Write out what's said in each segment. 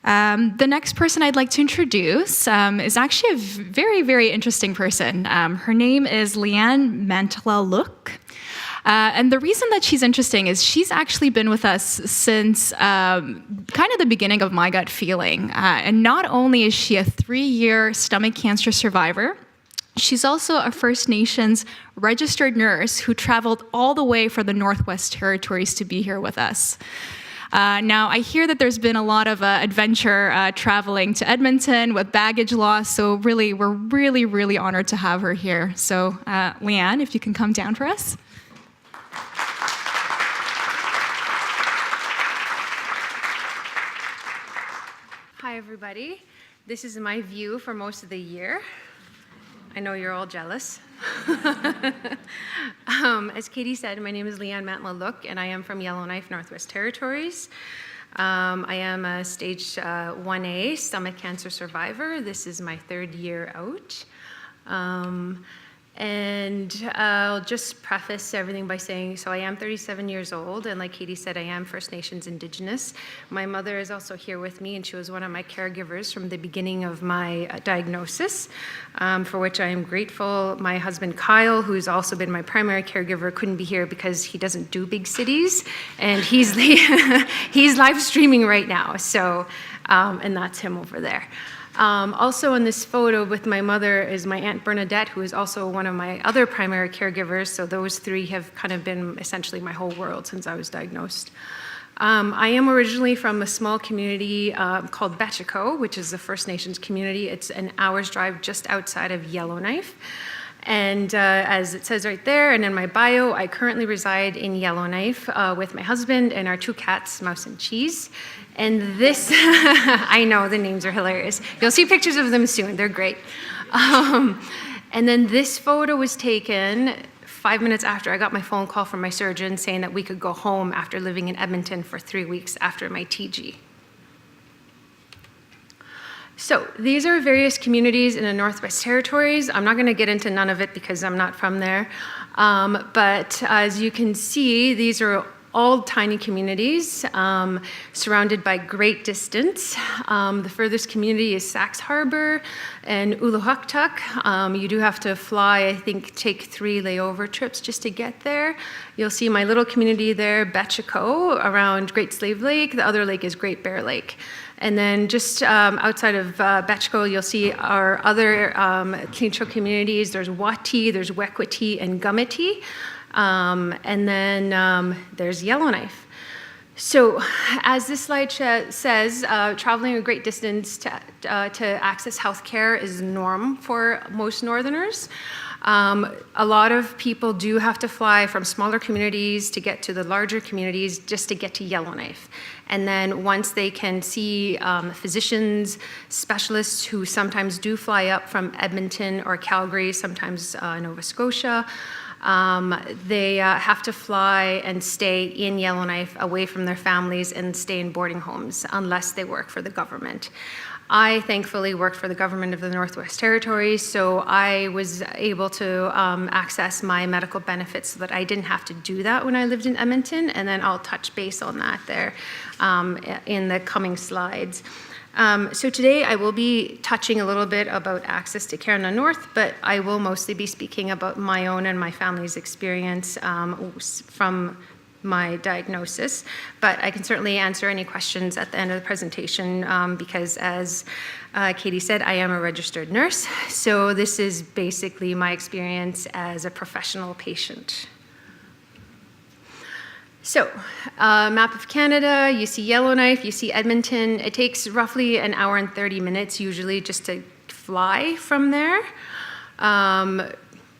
The next person I'd like to introduce is actually a very, very interesting person. Her name is Lianne Mantla-Look. And the reason that she's interesting is she's actually been with us since kind of the beginning of My Gut Feeling. And not only is she a 3-year stomach cancer survivor, she's also a First Nations registered nurse who traveled all the way from the Northwest Territories to be here with us. Now, I hear that there's been a lot of adventure traveling to Edmonton with baggage loss, so really, we're really, really honored to have her here. So, Leanne, if you can come down for us. Hi, everybody. This is my view for most of the year. I know you're all jealous. As Katie said, my name is Lianne Mantla-Look, and I am from Yellowknife, Northwest Territories. I am a stage 1A stomach cancer survivor. This is my 3rd year out. And I'll just preface everything by saying, so I am 37 years old, and like Katie said, I am First Nations Indigenous. My mother is also here with me, and she was one of my caregivers from the beginning of my diagnosis, for which I am grateful. My husband, Kyle, who's also been my primary caregiver, couldn't be here because he doesn't do big cities, and he's live streaming right now, so, and that's him over there. Also in this photo with my mother is my Aunt Bernadette, who is also one of my other primary caregivers, so those 3 have kind of been essentially my whole world since I was diagnosed. I am originally from a small community called Betchico, which is the First Nations community. It's an hour's drive just outside of Yellowknife. And as it says right there, and in my bio, I currently reside in Yellowknife with my husband and our 2 cats, Mouse and Cheese. And this, I know, the names are hilarious. You'll see pictures of them soon, they're great. And then this photo was taken 5 minutes after I got my phone call from my surgeon saying that we could go home after living in Edmonton for 3 weeks after my TG. So these are various communities in the Northwest Territories. I'm not going to get into none of it because I'm not from there. But as you can see, these are all tiny communities surrounded by great distance. The furthest community is Sax Harbor and Uluhuktuk. You do have to fly, I think, take 3 layover trips just to get there. You'll see my little community there, Betchico, around Great Slave Lake. The other lake is Great Bear Lake. And then just outside of Betchico, you'll see our other Tlicho communities. There's Wati, there's Wekwati, and Gumiti. And then there's Yellowknife. So as this slide says, traveling a great distance to access healthcare is the norm for most Northerners. A lot of people do have to fly from smaller communities to get to the larger communities just to get to Yellowknife. And then once they can see physicians, specialists who sometimes do fly up from Edmonton or Calgary, sometimes Nova Scotia, they have to fly and stay in Yellowknife away from their families and stay in boarding homes unless they work for the government. I thankfully worked for the government of the Northwest Territories, so I was able to access my medical benefits so that I didn't have to do that when I lived in Edmonton, and then I'll touch base on that there in the coming slides. So today I will be touching a little bit about access to care in the North, but I will mostly be speaking about my own and my family's experience from my diagnosis, but I can certainly answer any questions at the end of the presentation because as Katie said, I am a registered nurse, so this is basically my experience as a professional patient. So, map of Canada, you see Yellowknife, you see Edmonton. It takes roughly an hour and 30 minutes usually just to fly from there.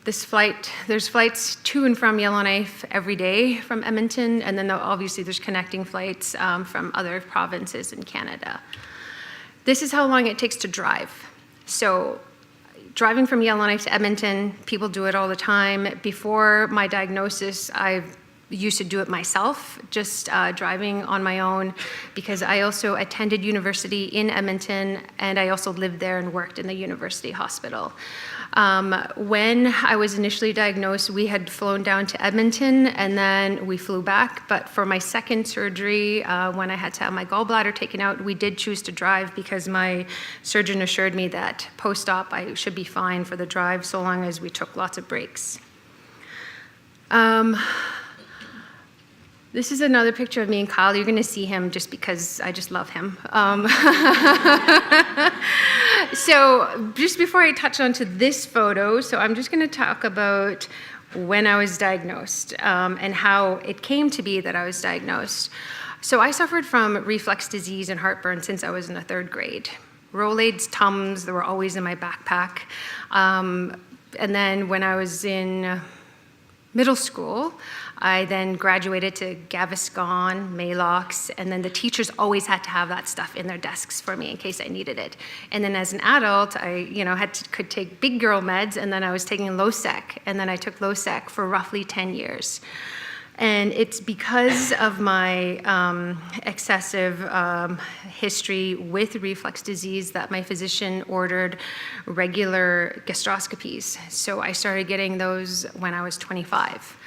There's flights to and from Yellowknife every day from Edmonton, and then obviously there's connecting flights from other provinces in Canada. This is how long it takes to drive. So driving from Yellowknife to Edmonton, people do it all the time. Before my diagnosis, I used to do it myself, just driving on my own, because I also attended university in Edmonton, and I also lived there and worked in the university hospital. When I was initially diagnosed, we had flown down to Edmonton, and then we flew back. But for my second surgery, when I had to have my gallbladder taken out, we did choose to drive because my surgeon assured me that post-op I should be fine for the drive so long as we took lots of breaks. This is another picture of me and Kyle. You're going to see him just because I just love him. So just before I touch onto this photo, so I'm just going to talk about when I was diagnosed and how it came to be that I was diagnosed. So I suffered from reflux disease and heartburn since I was in the 3rd grade. Rolaids, Tums, they were always in my backpack. And then when I was in middle school, I then graduated to Gaviscon, Maalox, and then the teachers always had to have that stuff in their desks for me in case I needed it. And then as an adult, I could take big girl meds, and then I was taking Losec, and then I took Losec for roughly 10 years. And it's because of my excessive history with reflux disease that my physician ordered regular gastroscopies. So I started getting those when I was 25.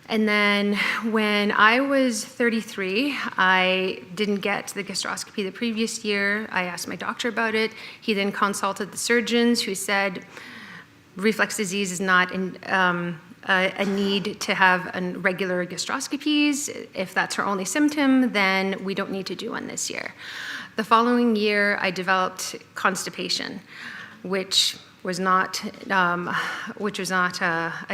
And then when I was 33, I didn't get the gastroscopy the previous year. I asked my doctor about it. He then consulted the surgeons who said reflux disease is not a need to have regular gastroscopies. If that's her only symptom, then we don't need to do one this year. The following year, I developed constipation, which was not a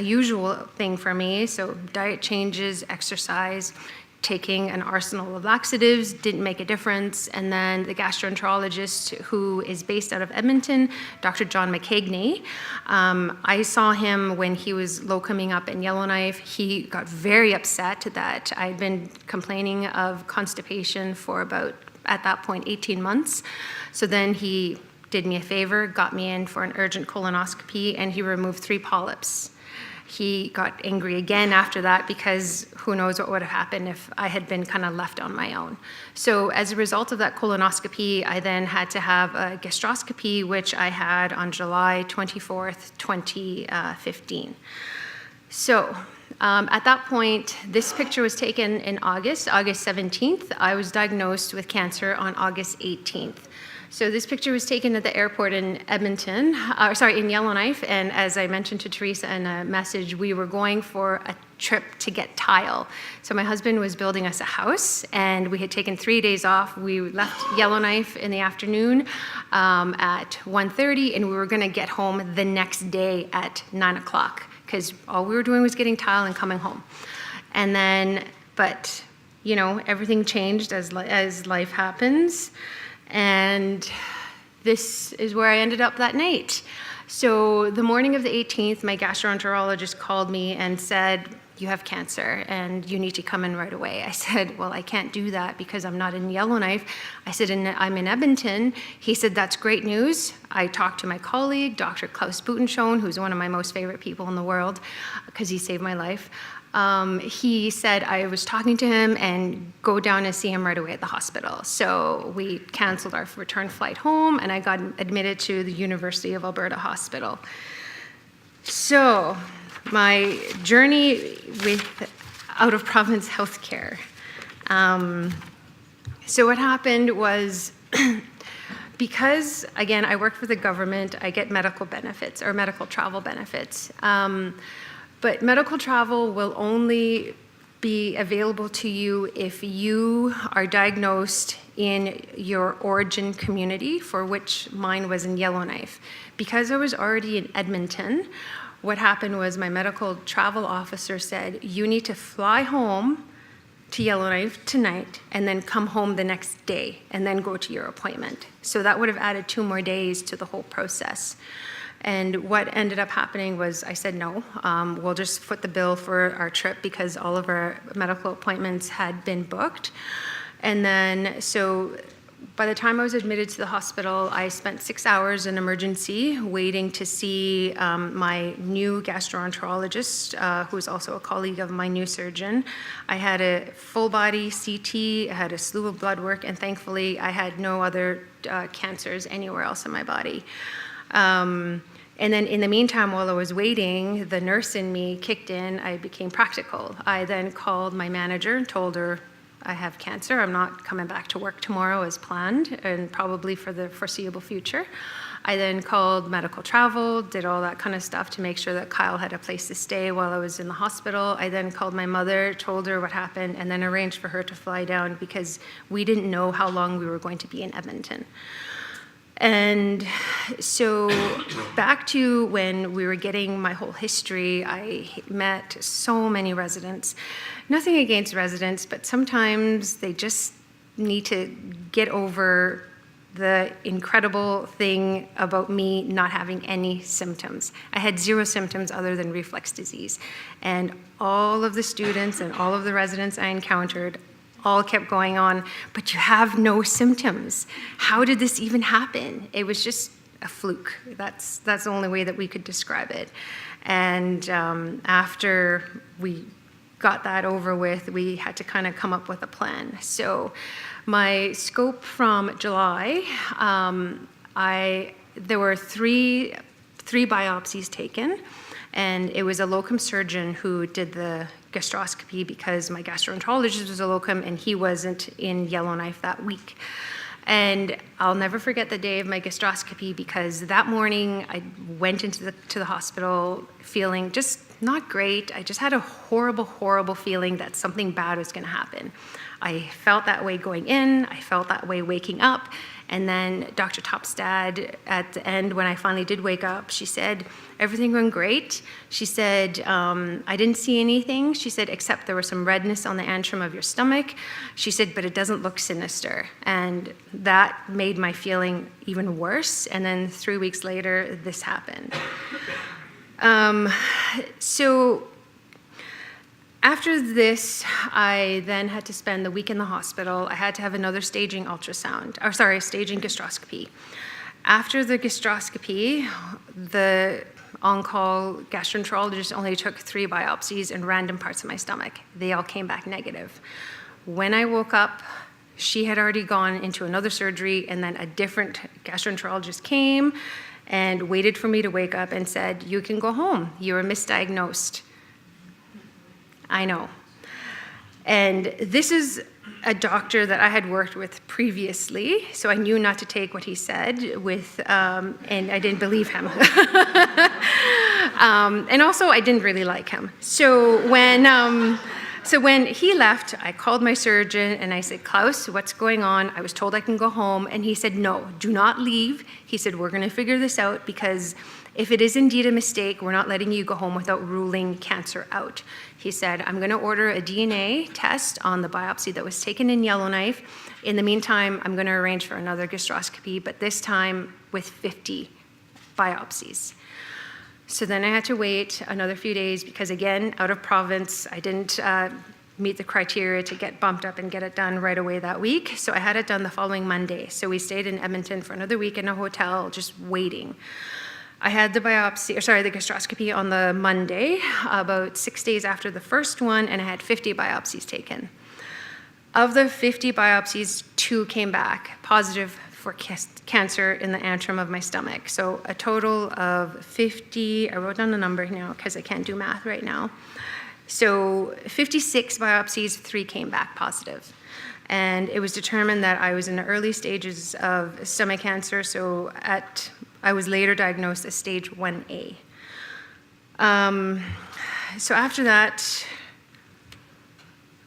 usual thing for me. So diet changes, exercise, taking an arsenal of laxatives didn't make a difference. And then the gastroenterologist, who is based out of Edmonton, Dr. John McKeagney, I saw him when he was locuming up in Yellowknife. He got very upset that I'd been complaining of constipation for about, at that point, 18 months. So then he did me a favor, got me in for an urgent colonoscopy, and he removed 3 polyps. He got angry again after that because who knows what would have happened if I had been kind of left on my own. So as a result of that colonoscopy, I then had to have a gastroscopy, which I had on July 24th, 2015. So at that point, this picture was taken in August 17th. I was diagnosed with cancer on August 18th. So this picture was taken at the airport in Edmonton, in Yellowknife, and as I mentioned to Teresa in a message, we were going for a trip to get tile. So my husband was building us a house, and we had taken 3 days off. We left Yellowknife in the afternoon at 1:30, and we were gonna get home the next day at 9 o'clock, because all we were doing was getting tile and coming home. And then, but, everything changed as life happens. And this is where I ended up that night. So the morning of the 18th, my gastroenterologist called me and said, "You have cancer and you need to come in right away." I said, "Well, I can't do that because I'm not in Yellowknife." I said, "I'm in Edmonton." He said, "That's great news." I talked to my colleague, Dr. Klaus Butenschon, who's one of my most favorite people in the world because he saved my life. He said I was talking to him and go down and see him right away at the hospital. So we canceled our return flight home, and I got admitted to the University of Alberta Hospital. So my journey with out-of-province healthcare. So what happened was, because, again, I work for the government, I get medical benefits or medical travel benefits. But medical travel will only be available to you if you are diagnosed in your origin community, for which mine was in Yellowknife. Because I was already in Edmonton, what happened was my medical travel officer said, "You need to fly home to Yellowknife tonight and then come home the next day and then go to your appointment." So that would have added 2 more days to the whole process. And what ended up happening was I said, no, we'll just foot the bill for our trip because all of our medical appointments had been booked. And then, so By the time I was admitted to the hospital, I spent 6 hours in emergency waiting to see my new gastroenterologist, who is also a colleague of my new surgeon. I had a full body CT, I had a slew of blood work, and thankfully I had no other cancers anywhere else in my body. And then in the meantime, while I was waiting, the nurse in me kicked in. I became practical. I then called my manager and told her, I have cancer. I'm not coming back to work tomorrow as planned, and probably for the foreseeable future. I then called medical travel, did all that kind of stuff to make sure that Kyle had a place to stay while I was in the hospital. I then called my mother, told her what happened, and then arranged for her to fly down because we didn't know how long we were going to be in Edmonton. And so back to when we were getting my whole history, I met so many residents. Nothing against residents, but sometimes they just need to get over the incredible thing about me not having any symptoms. I had 0 symptoms other than reflux disease. And all of the students and all of the residents I encountered all kept going on, but you have no symptoms. How did this even happen? It was just a fluke. That's the only way that we could describe it. And after we got that over with, we had to kind of come up with a plan. So my scope from July, there were three biopsies taken, and it was a locum surgeon who did the gastroscopy because my gastroenterologist was a locum and he wasn't in Yellowknife that week. And I'll never forget the day of my gastroscopy because that morning I went into the hospital feeling just not great. I just had a horrible, horrible feeling that something bad was going to happen. I felt that way going in. I felt that way waking up. And then Dr. Topstad, at the end, when I finally did wake up, she said, everything went great. She said, I didn't see anything. She said, except there was some redness on the antrum of your stomach. She said, but it doesn't look sinister. And that made my feeling even worse. And then 3 weeks later, this happened. So after this, I then had to spend the week in the hospital. I had to have another staging gastroscopy. After the gastroscopy, the on-call gastroenterologist only took 3 biopsies in random parts of my stomach. They all came back negative. When I woke up, she had already gone into another surgery, and then a different gastroenterologist came and waited for me to wake up and said, you can go home. You were misdiagnosed. I know. And this is a doctor that I had worked with previously, so I knew not to take what he said with, and I didn't believe him. And also, I didn't really like him. So when he left, I called my surgeon and I said, Klaus, what's going on? I was told I can go home. And he said, no, do not leave. He said, we're going to figure this out because if it is indeed a mistake, we're not letting you go home without ruling cancer out. He said, I'm going to order a DNA test on the biopsy that was taken in Yellowknife. In the meantime, I'm going to arrange for another gastroscopy, but this time with 50 biopsies. So then I had to wait another few days because, again, out of province, I didn't meet the criteria to get bumped up and get it done right away that week. So I had it done the following Monday. So we stayed in Edmonton for another week in a hotel, just waiting. I had the gastroscopy on the Monday, about 6 days after the first one, and I had 50 biopsies taken. Of the 50 biopsies, 2 came back positive for cancer in the antrum of my stomach. So a total of 50, I wrote down the number now because I can't do math right now. So 56 biopsies, 3 came back positive. And it was determined that I was in the early stages of stomach cancer, so I was later diagnosed as stage 1A. So after that,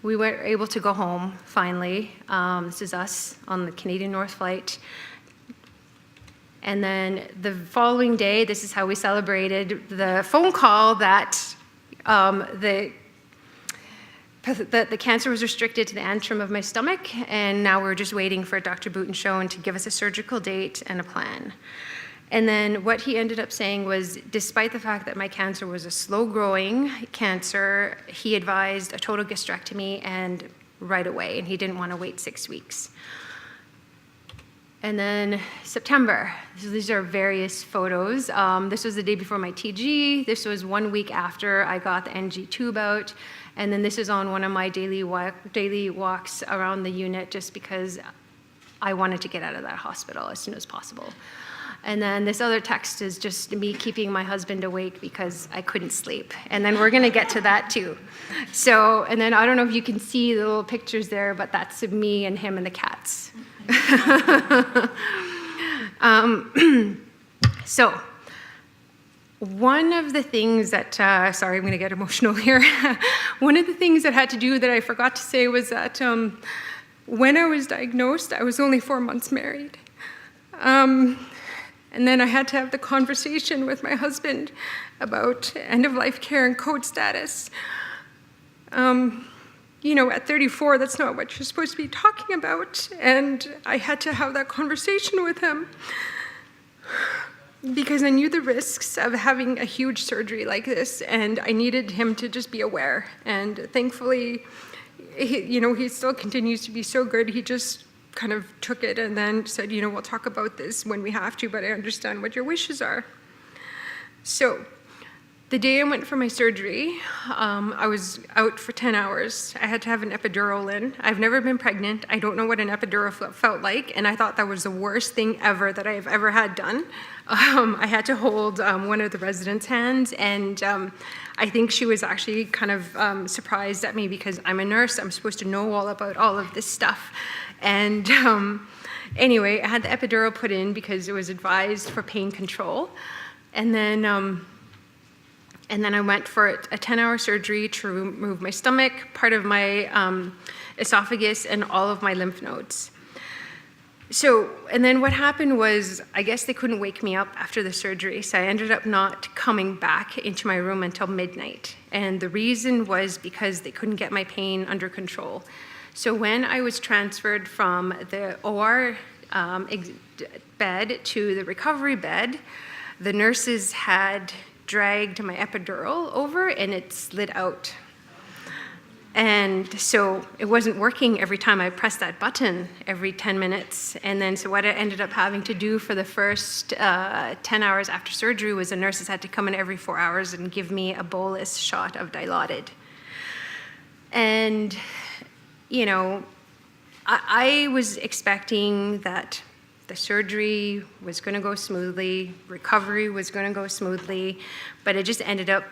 we were able to go home, finally. This is us on the Canadian North flight. And then the following day, this is how we celebrated the phone call that the cancer was restricted to the antrum of my stomach, and now we're just waiting for Dr. Butenschon to give us a surgical date and a plan. And then what he ended up saying was, despite the fact that my cancer was a slow-growing cancer, he advised a total gastrectomy and right away, and he didn't want to wait 6 weeks. And then September, so these are various photos. This was the day before my TG. This was 1 week after I got the NG tube out. And then this is on one of my daily walks around the unit just because I wanted to get out of that hospital as soon as possible. And then this other text is just me keeping my husband awake because I couldn't sleep. And then we're gonna get to that too. So, and then I don't know if you can see the little pictures there, but that's me and him and the cats. So, one of the things that, sorry, I'm going to get emotional here. One of the things that had to do that I forgot to say was that when I was diagnosed, I was only 4 months married. And then I had to have the conversation with my husband about end-of-life care and code status. You know, at 34, that's not what you're supposed to be talking about. And I had to have that conversation with him because I knew the risks of having a huge surgery like this, and I needed him to just be aware. And thankfully, he still continues to be so good. He just kind of took it and then said, we'll talk about this when we have to, but I understand what your wishes are. So, the day I went for my surgery, I was out for 10 hours. I had to have an epidural in. I've never been pregnant. I don't know what an epidural felt like, and I thought that was the worst thing ever that I've ever had done. I had to hold one of the residents' hands, and I think she was actually kind of surprised at me because I'm a nurse. I'm supposed to know all about all of this stuff. And anyway, I had the epidural put in because it was advised for pain control. And then I went for a 10-hour surgery to remove my stomach, part of my esophagus, and all of my lymph nodes. So, and then what happened was, I guess they couldn't wake me up after the surgery, so I ended up not coming back into my room until midnight. And the reason was because they couldn't get my pain under control. So when I was transferred from the OR bed to the recovery bed, the nurses had dragged my epidural over and it slid out. And so it wasn't working every time I pressed that button every 10 minutes. And then so what I ended up having to do for the first 10 hours after surgery was the nurses had to come in every 4 hours and give me a bolus shot of Dilaudid. And, I was expecting that the surgery was going to go smoothly, recovery was going to go smoothly, but it just ended up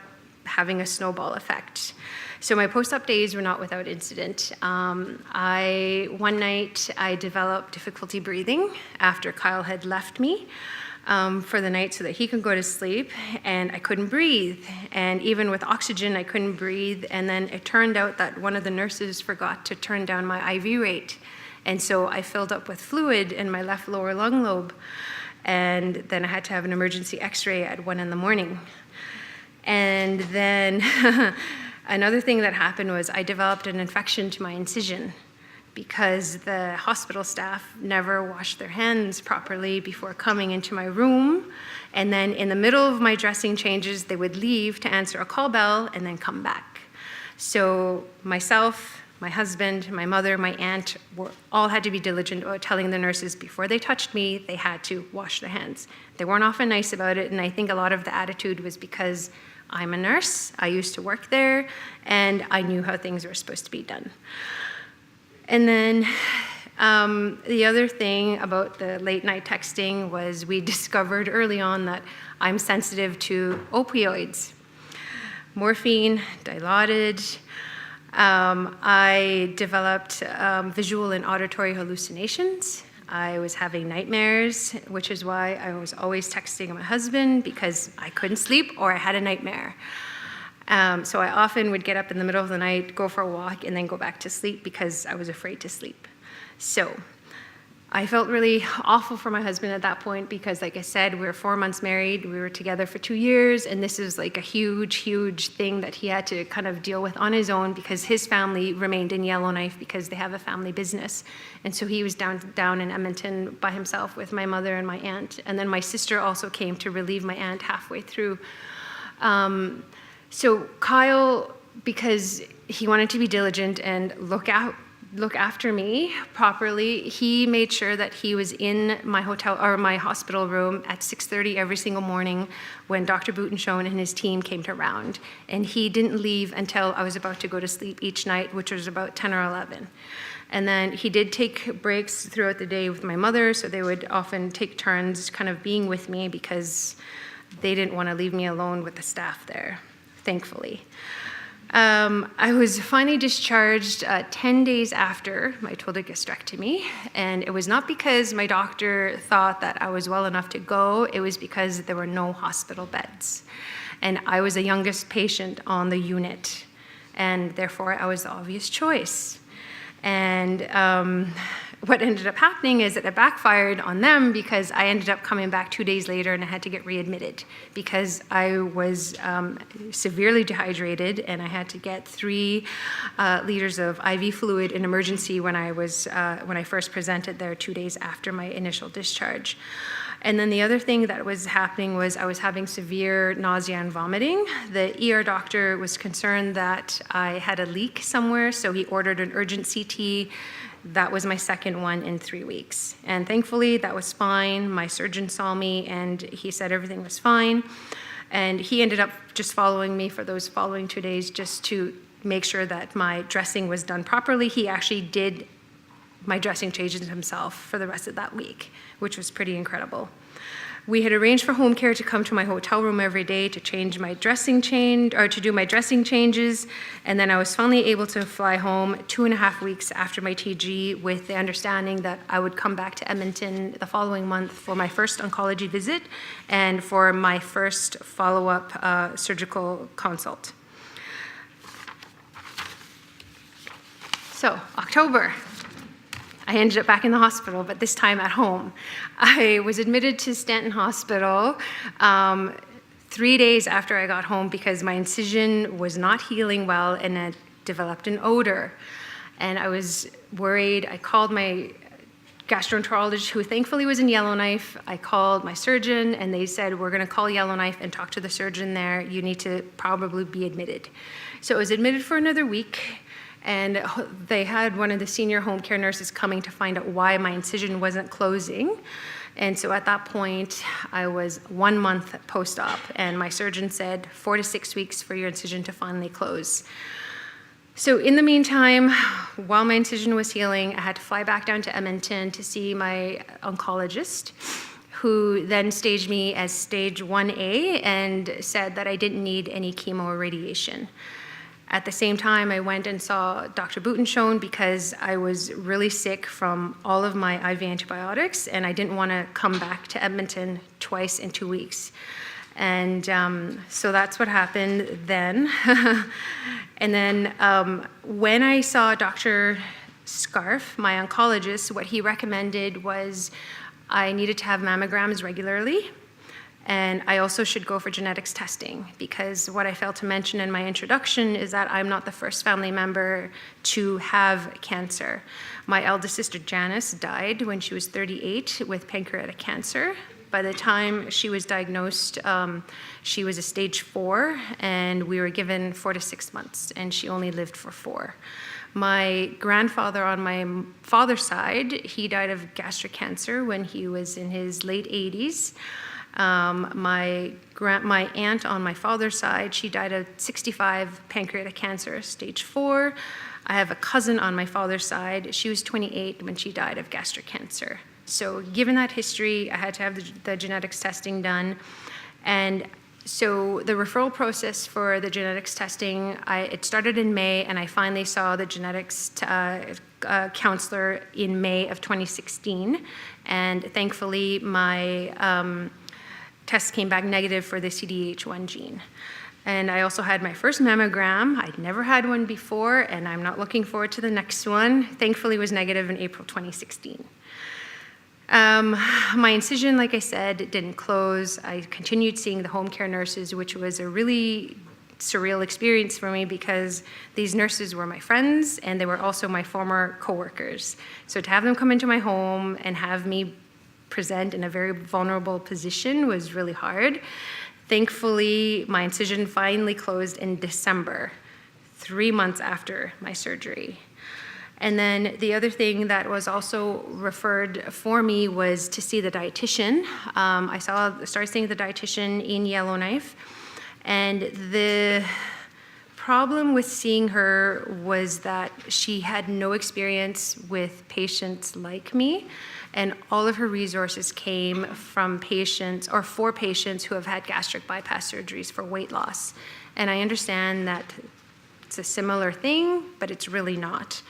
having a snowball effect. So my post-op days were not without incident. One night I developed difficulty breathing after Kyle had left me for the night so that he could go to sleep, and I couldn't breathe. And even with oxygen, I couldn't breathe. And then it turned out that one of the nurses forgot to turn down my IV rate. And so I filled up with fluid in my left lower lung lobe. And then I had to have an emergency x-ray at 1 a.m. And then another thing that happened was I developed an infection to my incision because the hospital staff never washed their hands properly before coming into my room. And then in the middle of my dressing changes, they would leave to answer a call bell and then come back. So myself, my husband, my mother, my aunt, all had to be diligent about telling the nurses before they touched me, they had to wash their hands. They weren't often nice about it, and I think a lot of the attitude was because I'm a nurse, I used to work there, and I knew how things were supposed to be done. And then the other thing about the late night texting was we discovered early on that I'm sensitive to opioids, morphine, Dilaudid. I developed visual and auditory hallucinations. I was having nightmares, which is why I was always texting my husband because I couldn't sleep or I had a nightmare. So I often would get up in the middle of the night, go for a walk, and then go back to sleep because I was afraid to sleep. So I felt really awful for my husband at that point because, like I said, we were 4 months married. We were together for 2 years, and this is like a huge, huge thing that he had to kind of deal with on his own because his family remained in Yellowknife because they have a family business. And so he was down in Edmonton by himself with my mother and my aunt. And then my sister also came to relieve my aunt halfway through. So Kyle, because he wanted to be diligent and look out look after me properly. He made sure that he was in my hotel or my hospital room at 6:30 every single morning when Dr. Butenschon and his team came to round. And he didn't leave until I was about to go to sleep each night, which was about 10 or 11. And then he did take breaks throughout the day with my mother, so they would often take turns kind of being with me because they didn't want to leave me alone with the staff there, thankfully. I was finally discharged 10 days after my total gastrectomy, and it was not because my doctor thought that I was well enough to go, it was because there were no hospital beds. And I was the youngest patient on the unit, and therefore I was the obvious choice. And what ended up happening is that it backfired on them because I ended up coming back 2 days later and I had to get readmitted because I was severely dehydrated and I had to get 3 liters of IV fluid in emergency when I first presented there 2 days after my initial discharge. And then the other thing that was happening was I was having severe nausea and vomiting. The ER doctor was concerned that I had a leak somewhere, so he ordered an urgent CT. That was my second one in 3 weeks. And thankfully, that was fine. My surgeon saw me, and he said everything was fine. And he ended up just following me for those following 2 days just to make sure that my dressing was done properly. He actually did my dressing changes himself for the rest of that week, which was pretty incredible. We had arranged for home care to come to my hotel room every day to change my dressing to do my dressing changes, and then I was finally able to fly home 2.5 weeks after my TG with the understanding that I would come back to Edmonton the following month for my first oncology visit and for my first follow-up surgical consult. So, October. I ended up back in the hospital, but this time at home. I was admitted to Stanton Hospital 3 days after I got home because my incision was not healing well and it developed an odor. And I was worried. I called my gastroenterologist, who thankfully was in Yellowknife. I called my surgeon, and they said, we're going to call Yellowknife and talk to the surgeon there. You need to probably be admitted. So I was admitted for another week. And they had one of the senior home care nurses coming to find out why my incision wasn't closing. And so at that point, I was 1 month post-op, and my surgeon said 4 to 6 weeks for your incision to finally close. So in the meantime, while my incision was healing, I had to fly back down to Edmonton to see my oncologist, who then staged me as stage 1A and said that I didn't need any chemo or radiation. At the same time, I went and saw Dr. Butenschon because I was really sick from all of my IV antibiotics, and I didn't want to come back to Edmonton twice in 2 weeks. And so that's what happened then. And then when I saw Dr. Scarf, my oncologist, what he recommended was I needed to have mammograms regularly. And I also should go for genetics testing because what I failed to mention in my introduction is that I'm not the first family member to have cancer. My eldest sister Janice died when she was 38 with pancreatic cancer. By the time she was diagnosed, she was a stage 4, and we were given 4 to 6 months, and she only lived for 4. My grandfather on my father's side, he died of gastric cancer when he was in his late 80s. My aunt on my father's side, she died of 65 pancreatic cancer, stage 4. I have a cousin on my father's side. She was 28 when she died of gastric cancer. So given that history, I had to have the genetics testing done. And so the referral process for the genetics testing, it started in May, and I finally saw the genetics counselor in May of 2016. And thankfully, my test came back negative for the CDH1 gene. And I also had my first mammogram. I'd never had one before, and I'm not looking forward to the next one. Thankfully, it was negative in April 2016. My incision, like I said, didn't close. I continued seeing the home care nurses, which was a really surreal experience for me because these nurses were my friends, and they were also my former coworkers. So to have them come into my home and have me present in a very vulnerable position was really hard. Thankfully, my incision finally closed in December, 3 months after my surgery. And then the other thing that was also referred for me was to see the dietitian. I started seeing the dietitian in Yellowknife, and the problem with seeing her was that she had no experience with patients like me, and all of her resources came from patients or for patients who have had gastric bypass surgeries for weight loss. And I understand that it's a similar thing, but it's really not,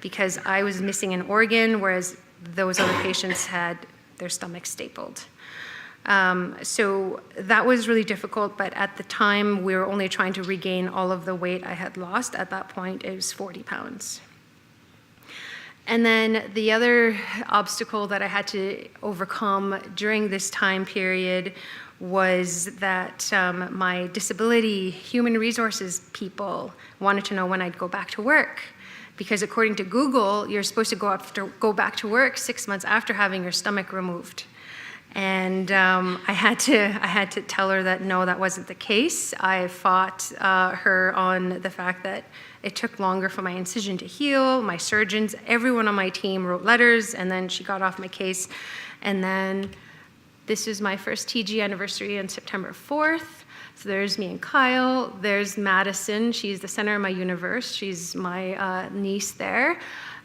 because I was missing an organ, whereas those other patients had their stomach stapled. So that was really difficult, but at the time, we were only trying to regain all of the weight I had lost. At that point, it was 40 pounds. And then the other obstacle that I had to overcome during this time period was that my disability human resources people wanted to know when I'd go back to work. Because according to Google, you're supposed to go back to work 6 months after having your stomach removed. And I had to tell her that no, that wasn't the case. I fought her on the fact that it took longer for my incision to heal. My surgeons, everyone on my team wrote letters, and then she got off my case. And then this is my first TG anniversary on September 4th. So there's me and Kyle. There's Madison. She's the center of my universe. She's my niece there.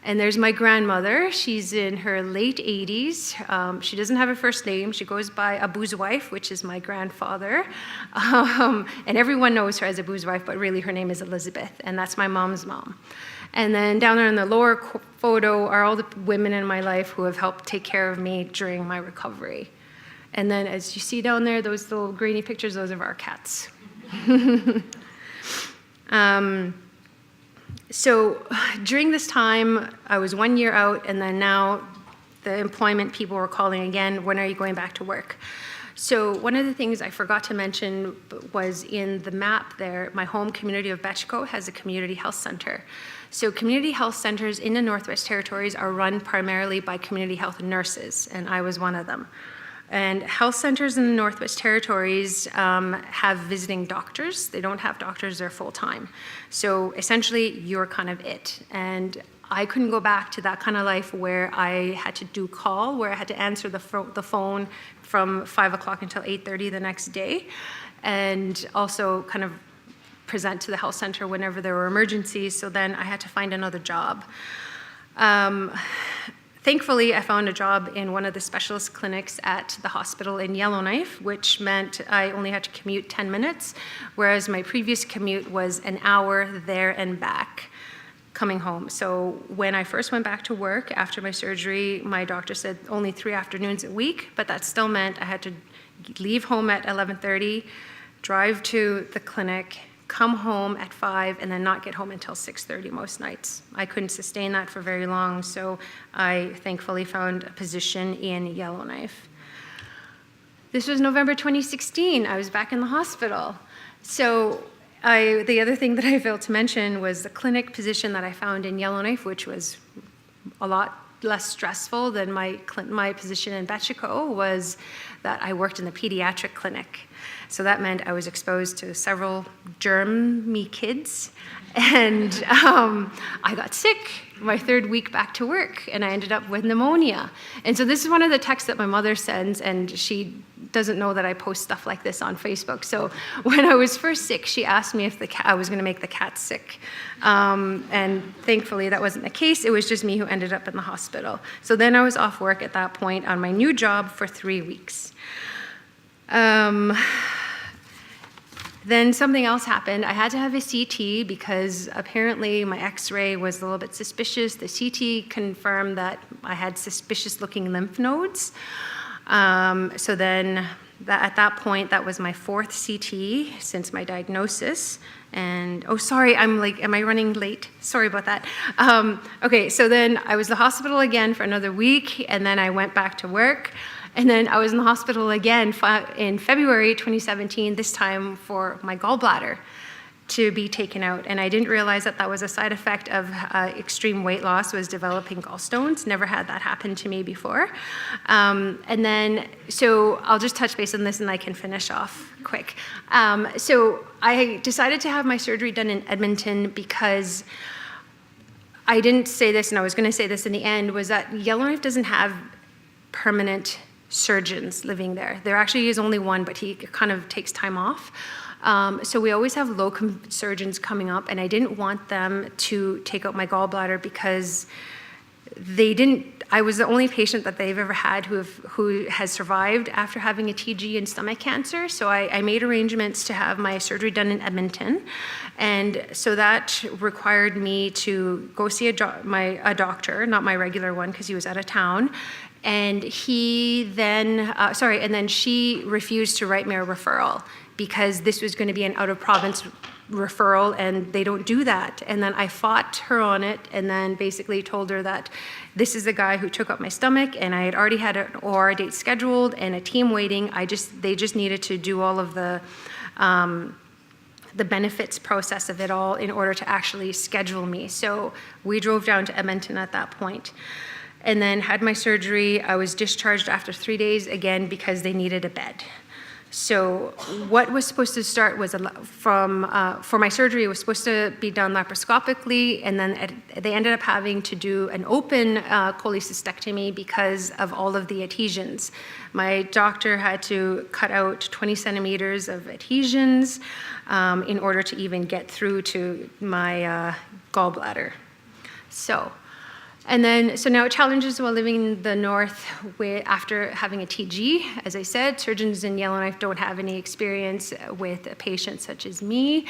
And there's my grandmother. She's in her late 80s. She doesn't have a first name. She goes by Abu's wife, which is my grandfather. And everyone knows her as Abu's wife, but really her name is Elizabeth, and that's my mom's mom. And then down there in the lower photo are all the women in my life who have helped take care of me during my recovery. And then as you see down there, those little grainy pictures, those are our cats. So during this time, I was 1 year out, and then now the employment people were calling again, when are you going back to work? So one of the things I forgot to mention was in the map there, my home community of Betchko has a community health center. So community health centers in the Northwest Territories are run primarily by community health nurses, and I was one of them. And health centers in the Northwest Territories have visiting doctors. They don't have doctors, they're full-time. So essentially, you're kind of it. And I couldn't go back to that kind of life where I had to do call, where I had to answer the phone from 5 o'clock until 8:30 the next day, and also kind of present to the health center whenever there were emergencies. So then I had to find another job. Thankfully, I found a job in one of the specialist clinics at the hospital in Yellowknife, which meant I only had to commute 10 minutes, whereas my previous commute was an hour there and back coming home. So when I first went back to work after my surgery, my doctor said only 3 afternoons a week, but that still meant I had to leave home at 11:30, drive to the clinic, come home at 5, and then not get home until 6:30 most nights. I couldn't sustain that for very long, so I thankfully found a position in Yellowknife. This was November 2016. I was back in the hospital. So the other thing that I failed to mention was the clinic position that I found in Yellowknife, which was a lot less stressful than my position in Betchko, was that I worked in the pediatric clinic. So that meant I was exposed to several germy kids, and I got sick my 3rd week back to work, and I ended up with pneumonia. And so this is one of the texts that my mother sends, and she doesn't know that I post stuff like this on Facebook. So when I was first sick, she asked me if I was going to make the cat sick. And thankfully, that wasn't the case. It was just me who ended up in the hospital. So then I was off work at that point on my new job for 3 weeks. Then something else happened. I had to have a CT because apparently my x-ray was a little bit suspicious. The CT confirmed that I had suspicious looking lymph nodes. So then at that point, that was my 4th CT since my diagnosis. And, oh, sorry, am I running late? Sorry about that. Okay, so then I was in the hospital again for another week, and then I went back to work. And then I was in the hospital again in February 2017, this time for my gallbladder to be taken out. And I didn't realize that that was a side effect of extreme weight loss, was developing gallstones. Never had that happen to me before. And then, so I'll just touch base on this and I can finish off quick. So I decided to have my surgery done in Edmonton because I didn't say this, and I was going to say this in the end, was that Yellowknife doesn't have permanent surgeons living there. There actually is only one, but he kind of takes time off. So we always have locum surgeons coming up, and I didn't want them to take out my gallbladder because I was the only patient that they've ever had who has survived after having a TG and stomach cancer. So I made arrangements to have my surgery done in Edmonton. And so that required me to go see a doctor, not my regular one because he was out of town. And then she refused to write me a referral because this was going to be an out-of-province referral, and they don't do that. And then I fought her on it, and then basically told her that this is the guy who took up my stomach, and I had already had an OR date scheduled and a team waiting. They just needed to do all of the benefits process of it all in order to actually schedule me. So we drove down to Edmonton at that point, and then had my surgery. I was discharged after 3 days again because they needed a bed. So what was supposed to start was for my surgery, it was supposed to be done laparoscopically, and then they ended up having to do an open cholecystectomy because of all of the adhesions. My doctor had to cut out 20 centimeters of adhesions in order to even get through to my gallbladder. So now challenges while living in the north after having a TG. As I said, surgeons in Yellowknife don't have any experience with a patient such as me,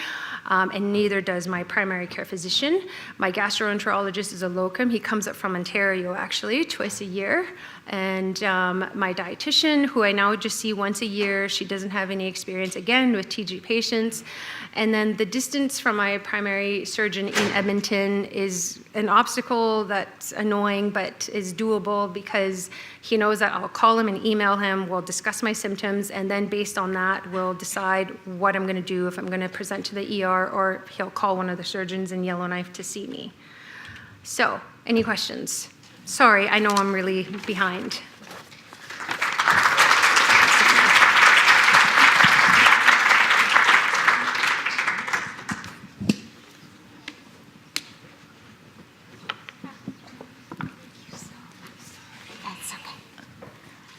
and neither does my primary care physician. My gastroenterologist is a locum. He comes up from Ontario, actually, twice a year. And my dietitian, who I now just see once a year, she doesn't have any experience, again, with TG patients. And then the distance from my primary surgeon in Edmonton is an obstacle that's annoying, but is doable because he knows that I'll call him and email him, we'll discuss my symptoms, and then based on that, we'll decide what I'm gonna do, if I'm gonna present to the ER, or he'll call one of the surgeons in Yellowknife to see me. So, any questions? Sorry, I know I'm really behind.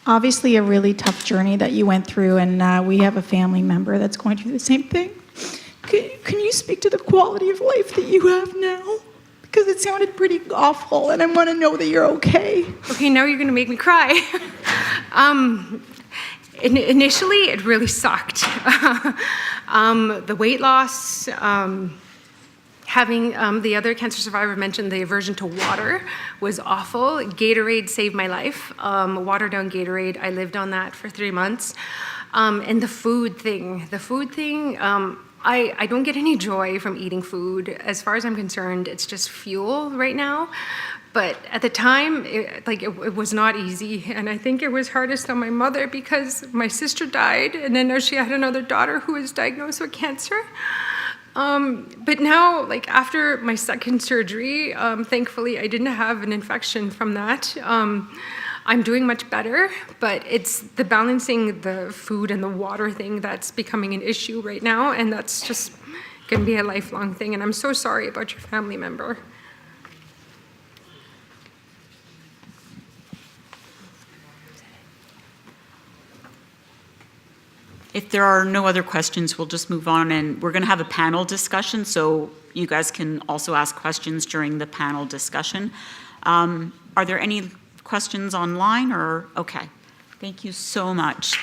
Obviously a really tough journey that you went through, and we have a family member that's going through the same thing. Can you speak to the quality of life that you have now? Because it sounded pretty awful, and I want to know that you're okay. Okay, now you're going to make me cry. Initially, it really sucked. The weight loss, having the other cancer survivor mentioned the aversion to water was awful. Gatorade saved my life. Watered down Gatorade, I lived on that for 3 months. And the food thing, I don't get any joy from eating food. As far as I'm concerned, it's just fuel right now. But at the time, it was not easy. And I think it was hardest on my mother because my sister died, and then now she had another daughter who was diagnosed with cancer. But now, after my second surgery, thankfully I didn't have an infection from that. I'm doing much better, but it's the balancing the food and the water thing that's becoming an issue right now, and that's just going to be a lifelong thing, and I'm so sorry about your family member. If there are no other questions, we'll just move on, and we're going to have a panel discussion, so you guys can also ask questions during the panel discussion. Are there any questions online, or okay? Thank you so much.